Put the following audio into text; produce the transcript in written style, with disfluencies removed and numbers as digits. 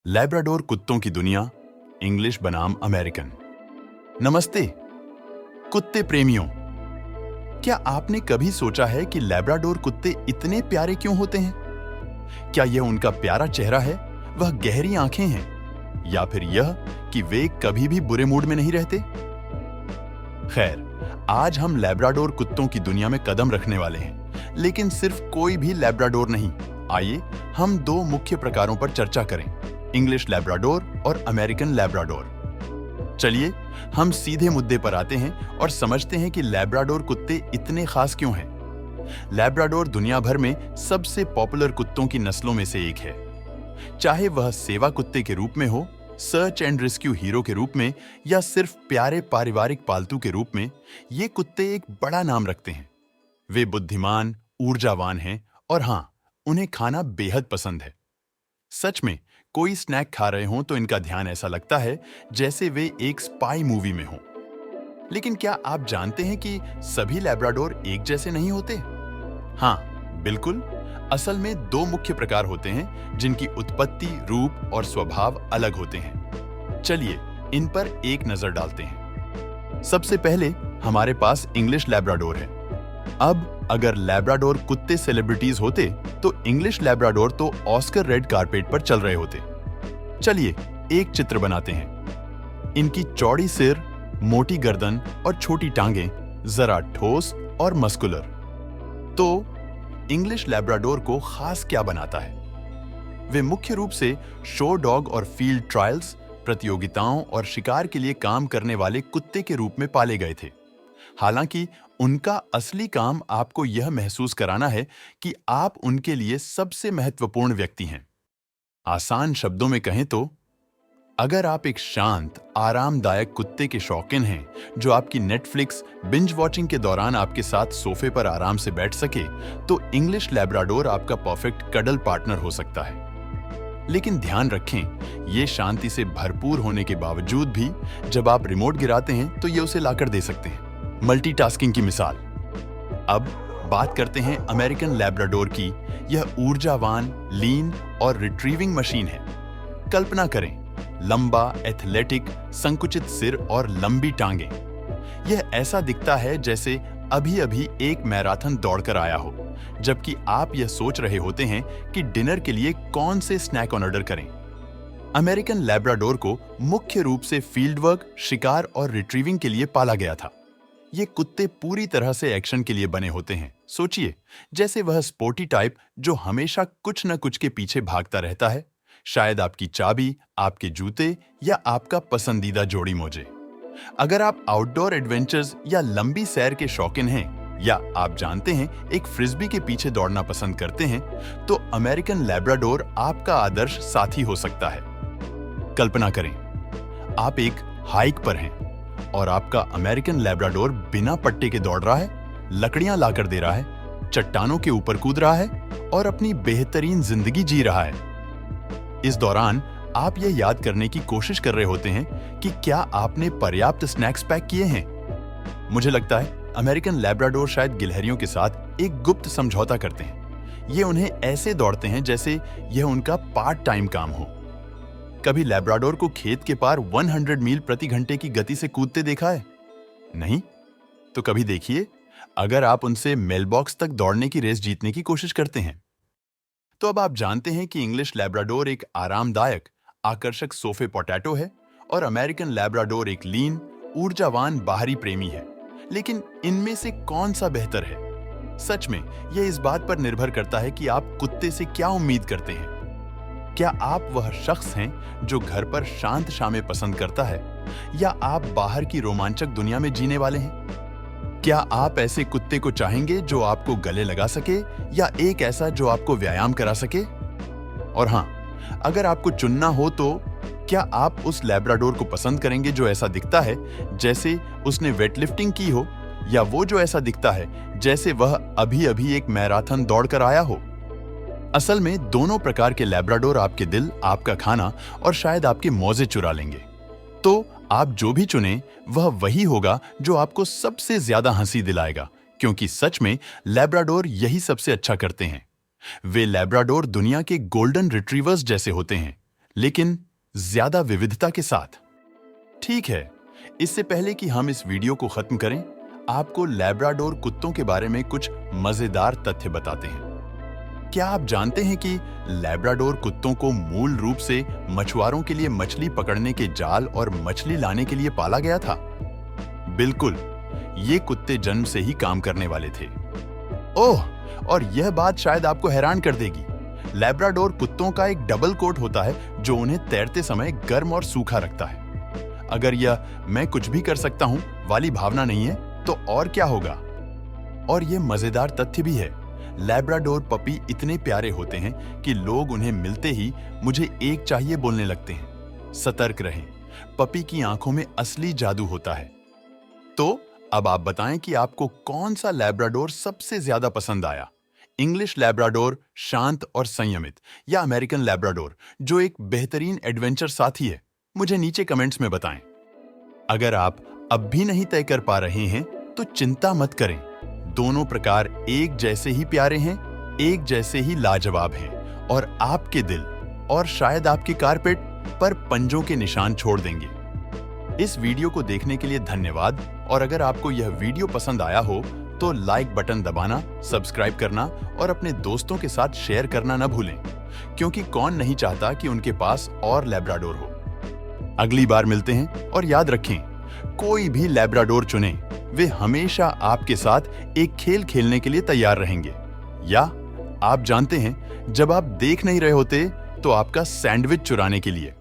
Labrador कुत्तों की दुनिया, इंग्लिश बनाम अमेरिकन। नमस्ते कुत्ते प्रेमियों। क्या आपने कभी सोचा है कि लैब्राडोर कुत्ते इतने प्यारे क्यों होते हैं? क्या यह उनका प्यारा चेहरा है, वह गहरी आंखें हैं, या फिर यह कि वे कभी भी बुरे मूड में नहीं रहते? खैर, आज हम लैब्राडोर कुत्तों की दुनिया में कदम रखने वाले हैं, लेकिन सिर्फ कोई भी लैब्राडोर नहीं। आइए हम दो मुख्य प्रकारों पर चर्चा करें, इंग्लिश लैब्राडोर और अमेरिकन लैब्राडोर। चलिए हम सीधे मुद्दे पर आते हैं और समझते हैं कि लैब्राडोर कुत्ते इतने खास क्यों हैं। लैब्राडोर दुनिया भर में सबसे पॉपुलर कुत्तों की नस्लों में से एक है। चाहे वह सेवा कुत्ते के रूप में हो, सर्च एंड रेस्क्यू हीरो के रूप में, या सिर्फ प्यारे पारिवारिक पालतू के रूप में, ये कुत्ते एक बड़ा नाम रखते हैं। वे बुद्धिमान, ऊर्जावान हैं और हाँ, उन्हें खाना बेहद पसंद है। सच में कोई स्नैक खा रहे हों तो इनका ध्यान ऐसा लगता है जैसे वे एक स्पाई मूवी में हों। लेकिन क्या आप जानते हैं कि सभी लैब्राडोर एक जैसे नहीं होते? हाँ, बिल्कुल। असल में दो मुख्य प्रकार होते हैं जिनकी उत्पत्ति, रूप और स्वभाव अलग होते हैं। चलिए इन पर एक नजर डालते हैं। सबसे पहले हमारे पास इंग्लिश लैब्राडोर है। अब अगर लैब्राडोर कुत्ते सेलिब्रिटीज होते तो इंग्लिश लैब्राडोर तो ऑस्कर रेड कारपेट पर चल रहे होते। चलिए एक चित्र बनाते हैं। इनकी चौड़ी सिर, मोटी गर्दन और छोटी टांगें जरा ठोस और मस्कुलर। तो इंग्लिश लैब्राडोर को खास क्या बनाता है? वे मुख्य रूप से शो डॉग और फील्ड ट्रायल्स, प्रतियोगिताओं और शिकार के लिए काम करने वाले कुत्ते के रूप में पाले गए थे। हालांकि उनका असली काम आपको यह महसूस कराना है कि आप उनके लिए सबसे महत्वपूर्ण व्यक्ति हैं। आसान शब्दों में कहें तो, अगर आप एक शांत, आरामदायक कुत्ते के शौकीन हैं जो आपकी नेटफ्लिक्स बिंज वॉचिंग के दौरान आपके साथ सोफे पर आराम से बैठ सके, तो इंग्लिश लैब्राडोर आपका परफेक्ट कडल पार्टनर हो सकता है। लेकिन ध्यान रखें, ये शांति से भरपूर होने के बावजूद भी जब आप रिमोट गिराते हैं तो ये उसे लाकर दे सकते हैं। मल्टीटास्किंग की मिसाल। अब बात करते हैं अमेरिकन लैब्राडोर की। यह ऊर्जावान, लीन और रिट्रीविंग मशीन है। कल्पना करें, लंबा, एथलेटिक, संकुचित सिर और लंबी टांगें। यह ऐसा दिखता है जैसे अभी अभी एक मैराथन दौड़कर आया हो, जबकि आप यह सोच रहे होते हैं कि डिनर के लिए कौन से स्नैक ऑर्डर करें। अमेरिकन लैब्राडोर को मुख्य रूप से फील्ड वर्क, शिकार और रिट्रीविंग के लिए पाला गया था। ये कुत्ते पूरी तरह से एक्शन के लिए बने होते हैं। सोचिए, जैसे वह स्पोर्टी टाइप जो हमेशा कुछ न कुछ के पीछे भागता रहता है, शायद आपकी चाबी, आपके जूते या आपका पसंदीदा जोड़ी मोजे। अगर आप आउटडोर एडवेंचर्स या लंबी सैर के शौकीन हैं, या आप जानते हैं एक फ्रिस्बी के पीछे दौड़ना पसंद करते हैं, तो अमेरिकन लैब्राडोर आपका आदर्श साथी हो सकता है। कल्पना करें, आप एक हाइक पर हैं और आपका अमेरिकन लैब्राडोर बिना पट्टे के दौड़ रहा है, लकड़ियां लाकर दे रहा है, चट्टानों के ऊपर कूद रहा है और अपनी बेहतरीन जिंदगी जी रहा है। इस दौरान आप यह याद करने की कोशिश कर रहे होते हैं कि क्या आपने पर्याप्त स्नैक्स पैक किए हैं। मुझे लगता है अमेरिकन लैब्राडोर शायद गिलहरियों के साथ एक गुप्त समझौता करते हैं। ये उन्हें ऐसे दौड़ते हैं जैसे यह उनका पार्ट टाइम काम हो। कभी लैब्राडोर को खेत के पार 100 मील प्रति घंटे की गति से कूदते देखा है? नहीं? तो कभी देखिए, अगर आप उनसे मेलबॉक्स तक दौड़ने की रेस जीतने की कोशिश करते हैं। तो अब आप जानते हैं कि इंग्लिश लैब्राडोर एक आरामदायक, आकर्षक सोफे पोटैटो है और अमेरिकन लैब्राडोर एक लीन, ऊर्जावान बाहरी प्रेमी है। लेकिन इनमें से कौन सा बेहतर है? सच में यह इस बात पर निर्भर करता है कि आप कुत्ते से क्या उम्मीद करते हैं। क्या आप वह शख्स हैं जो घर पर शांत शामें पसंद करता है, या आप बाहर की रोमांचक दुनिया में जीने वाले हैं? क्या आप ऐसे कुत्ते को चाहेंगे जो आपको गले लगा सके, या एक ऐसा जो आपको व्यायाम करा सके? और हाँ, अगर आपको चुनना हो तो क्या आप उस लैब्राडोर को पसंद करेंगे जो ऐसा दिखता है जैसे उसने वेटलिफ्टिंग की हो, या वो जो ऐसा दिखता है जैसे वह अभी अभी एक मैराथन दौड़कर आया हो? असल में दोनों प्रकार के लैब्राडोर आपके दिल, आपका खाना और शायद आपके मौजे चुरा लेंगे। तो आप जो भी चुनें वह वही होगा जो आपको सबसे ज्यादा हंसी दिलाएगा, क्योंकि सच में लैब्राडोर यही सबसे अच्छा करते हैं। वे लैब्राडोर दुनिया के गोल्डन रिट्रीवर्स जैसे होते हैं, लेकिन ज्यादा विविधता के साथ। ठीक है, इससे पहले कि हम इस वीडियो को खत्म करें, आपको लैब्राडोर कुत्तों के बारे में कुछ मजेदार तथ्य बताते हैं। क्या आप जानते हैं कि लैब्राडोर कुत्तों को मूल रूप से मछुआरों के लिए मछली पकड़ने के जाल और मछली लाने के लिए पाला गया था? बिल्कुल, ये कुत्ते जन्म से ही काम करने वाले थे। ओह, और यह बात शायद आपको हैरान कर देगी। लैब्राडोर कुत्तों का एक डबल कोट होता है जो उन्हें तैरते समय गर्म और सूखा रखता है। अगर यह मैं कुछ भी कर सकता हूं वाली भावना नहीं है, तो और क्या होगा? और यह मजेदार तथ्य भी है, लैब्राडोर पपी इतने प्यारे होते हैं कि लोग उन्हें मिलते ही मुझे एक चाहिए बोलने लगते हैं। सतर्क रहें, पपी की आंखों में असली जादू होता है। तो अब आप बताएं कि आपको कौन सा लैब्राडोर सबसे ज्यादा पसंद आया? इंग्लिश लैब्राडोर शांत और संयमित, या अमेरिकन लैब्राडोर जो एक बेहतरीन एडवेंचर साथी है? मुझे नीचे कमेंट्स में बताएं। अगर आप अब भी नहीं तय कर पा रहे हैं तो चिंता मत करें, दोनों प्रकार एक जैसे ही प्यारे हैं, एक जैसे ही लाजवाब हैं और आपके दिल और शायद आपके कारपेट पर पंजों के निशान छोड़ देंगे। इस वीडियो को देखने के लिए धन्यवाद, और अगर आपको यह वीडियो पसंद आया हो तो लाइक बटन दबाना, सब्सक्राइब करना और अपने दोस्तों के साथ शेयर करना न भूलें, क्योंकि कौन नहीं चाहता कि उनके पास और लैब्राडोर हो। अगली बार मिलते हैं, और याद रखें, कोई भी लैब्राडोर चुनें, वे हमेशा आपके साथ एक खेल खेलने के लिए तैयार रहेंगे। या आप जानते हैं, जब आप देख नहीं रहे होते तो आपका सैंडविच चुराने के लिए।